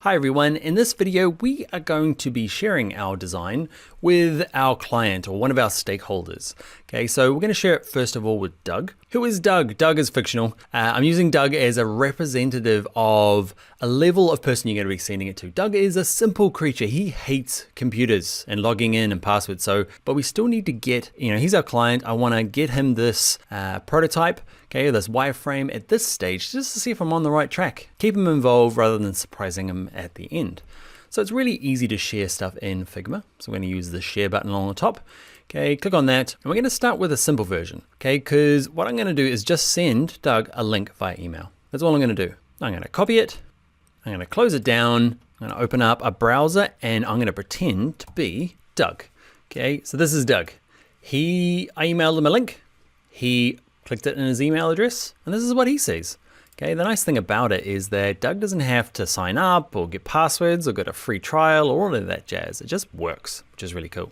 Hi everyone, in this video we are going to be sharing our design with our client or one of our stakeholders. Okay, so we're going to share it first of all with Doug. Who is Doug? Doug is fictional. I'm using Doug as a representative of a level of person you're going to be sending it to. Doug is a simple creature. He hates computers and logging in and passwords. But we still need to get, he's our client. I want to get him this prototype, okay, this wireframe at this stage just to see if I'm on the right track. Keep him involved rather than surprising him at the end. So it's really easy to share stuff in Figma. So we're going to use the share button along the top. Okay, click on that. And we're going to start with a simple version. Okay, because what I'm going to do is just send Doug a link via email. That's all I'm going to do. I'm going to copy it. I'm going to close it down. I'm going to open up a browser and I'm going to pretend to be Doug. Okay, so this is Doug. I emailed him a link. He clicked it in his email address and this is what he sees. Okay, the nice thing about it is that Doug doesn't have to sign up or get passwords or get a free trial or all of that jazz. It just works, which is really cool.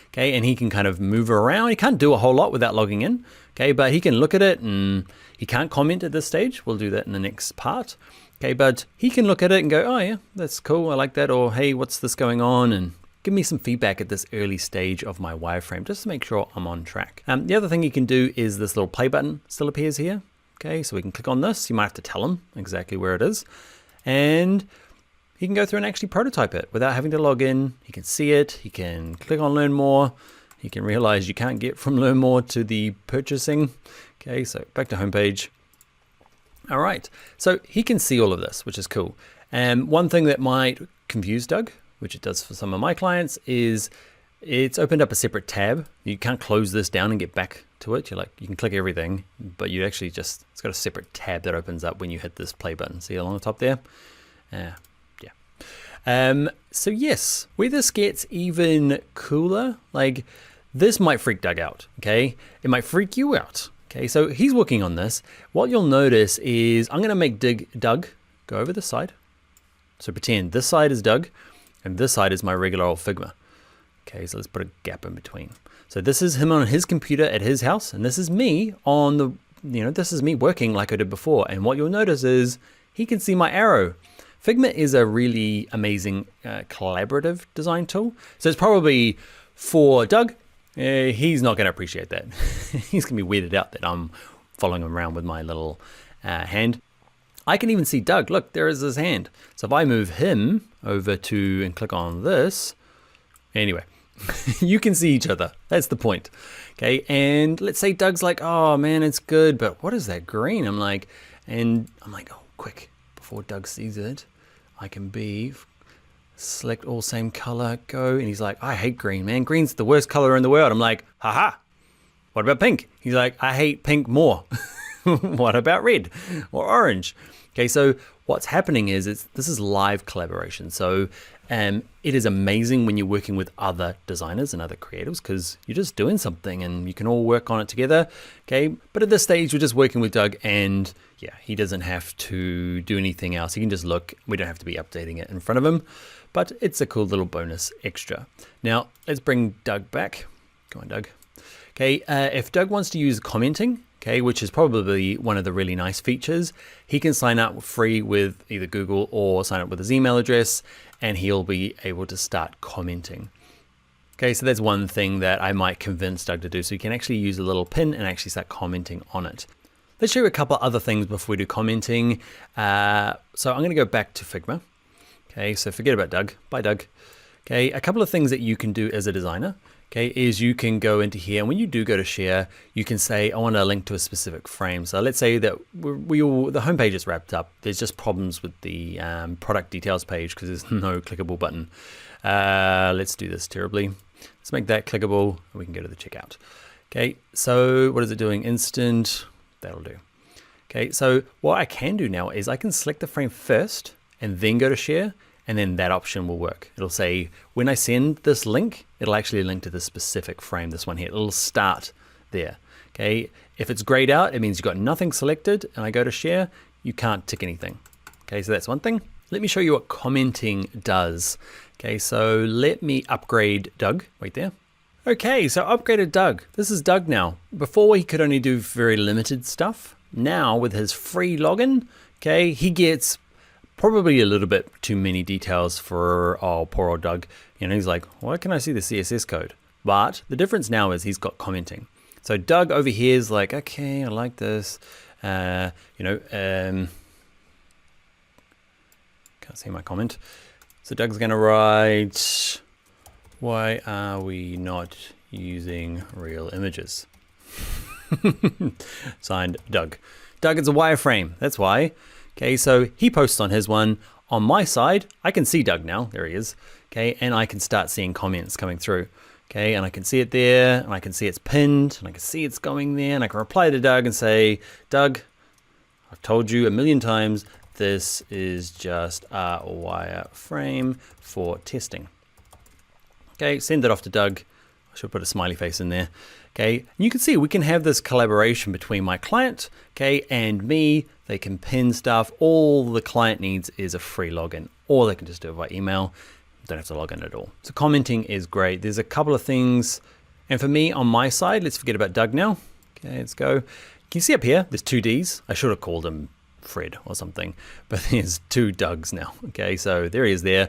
Okay, and he can kind of move around. He can't do a whole lot without logging in. Okay, but he can look at it and he can't comment at this stage. We'll do that in the next part. Okay, but he can look at it and go, oh yeah, that's cool, I like that. Or hey, what's this going on? And give me some feedback at this early stage of my wireframe just to make sure I'm on track. The other thing you can do is this little play button still appears here. Okay, so we can click on this. You might have to tell him exactly where it is. And he can go through and actually prototype it without having to log in. He can see it. He can click on learn more. He can realize you can't get from learn more to the purchasing. Okay, so back to homepage. All right, so he can see all of this, which is cool. And one thing that might confuse Doug, which it does for some of my clients, is it's opened up a separate tab. You can't close this down and get back to it. You can click everything, but you actually it's got a separate tab that opens up when you hit this play button. See along the top there? So yes, where this gets even cooler, like this might freak Doug out, okay? It might freak you out, okay? So he's working on this. What you'll notice is I'm gonna make Doug go over this side. So pretend this side is Doug and this side is my regular old Figma. Okay, so let's put a gap in between. So this is him on his computer at his house, and this is me on the, this is me working like I did before. And what you'll notice is he can see my arrow. Figma is a really amazing collaborative design tool. So it's probably for Doug, he's not gonna appreciate that. He's gonna be weirded out that I'm following him around with my little hand. I can even see Doug, look, there is his hand. So if I move him over to and click on this, anyway, you can see each other. That's the point. Okay, and let's say Doug's like, oh man, it's good, but what is that green? I'm like, oh, quick, before Doug sees it, I can select all same color, go, and he's like, I hate green, man. Green's the worst color in the world. I'm like, haha, what about pink? He's like, I hate pink more. What about red or orange? Okay, so what's happening is this is live collaboration. So it is amazing when you're working with other designers and other creatives because you're just doing something and you can all work on it together. Okay, but at this stage, we're just working with Doug and yeah, he doesn't have to do anything else. He can just look. We don't have to be updating it in front of him, but it's a cool little bonus extra. Now, let's bring Doug back. Go on, Doug. Okay, if Doug wants to use commenting, okay, which is probably one of the really nice features, he can sign up free with either Google or sign up with his email address and he'll be able to start commenting. Okay, so that's one thing that I might convince Doug to do. So you can actually use a little pin and actually start commenting on it. Let's show you a couple other things before we do commenting. So I'm gonna go back to Figma. Okay, so forget about Doug, bye Doug. Okay, a couple of things that you can do as a designer. Okay, is you can go into here and when you do go to share, you can say, I want to link to a specific frame. So let's say that the homepage is wrapped up. There's just problems with the product details page because there's no clickable button. Let's do this terribly. Let's make that clickable and we can go to the checkout. Okay, so what is it doing? Instant, that'll do. Okay, so what I can do now is I can select the frame first and then go to share. And then that option will work. It'll say, when I send this link, it'll actually link to the specific frame, this one here. It'll start there, okay? If it's grayed out, it means you've got nothing selected, and I go to share, you can't tick anything. Okay, so that's one thing. Let me show you what commenting does. Okay, so let me upgrade Doug, right there. Okay, so upgraded Doug. This is Doug now. Before he could only do very limited stuff. Now with his free login, okay, he gets Probably a little bit too many details for poor old Doug. You know, he's like, why can I see the CSS code? But the difference now is he's got commenting. So Doug over here is like, okay, I like this. Can't see my comment. So Doug's gonna write, why are we not using real images? Signed, Doug. Doug, it's a wireframe, that's why. Okay, so he posts on his one. On my side, I can see Doug now, there he is. Okay, and I can start seeing comments coming through. Okay, and I can see it there, and I can see it's pinned, and I can see it's going there, and I can reply to Doug and say, Doug, I've told you a million times, this is just a wireframe for testing. Okay, send it off to Doug. I should put a smiley face in there. Okay, and you can see we can have this collaboration between my client, okay, and me. They can pin stuff. All the client needs is a free login, or they can just do it by email. Don't have to log in at all. So commenting is great. There's a couple of things. And for me on my side, let's forget about Doug now. Okay, let's go. Can you see up here, there's 2 Ds. I should have called him Fred or something, but there's 2 Dougs now. Okay, so there he is there.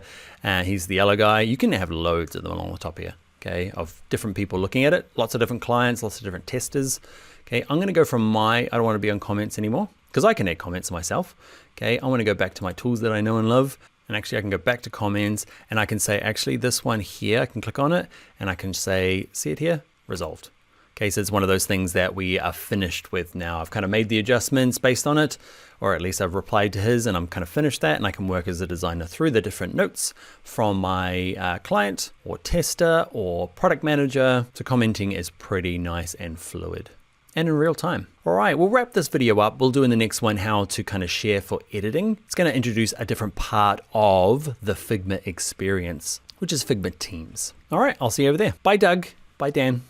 He's the yellow guy. You can have loads of them along the top here. Okay, of different people looking at it. Lots of different clients, lots of different testers. Okay, I'm gonna go from I don't wanna be on comments anymore because I can add comments myself. Okay, I wanna go back to my tools that I know and love. And actually I can go back to comments and I can say, actually this one here, I can click on it and I can say, see it here, resolved. Okay, so it's one of those things that we are finished with now. I've kind of made the adjustments based on it, or at least I've replied to his and I'm kind of finished that, and I can work as a designer through the different notes from my client or tester or product manager. So commenting is pretty nice and fluid and in real time. All right, we'll wrap this video up. We'll do in the next one how to kind of share for editing. It's going to introduce a different part of the Figma experience, which is Figma Teams. All right, I'll see you over there. Bye, Doug. Bye, Dan.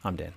I'm Dan.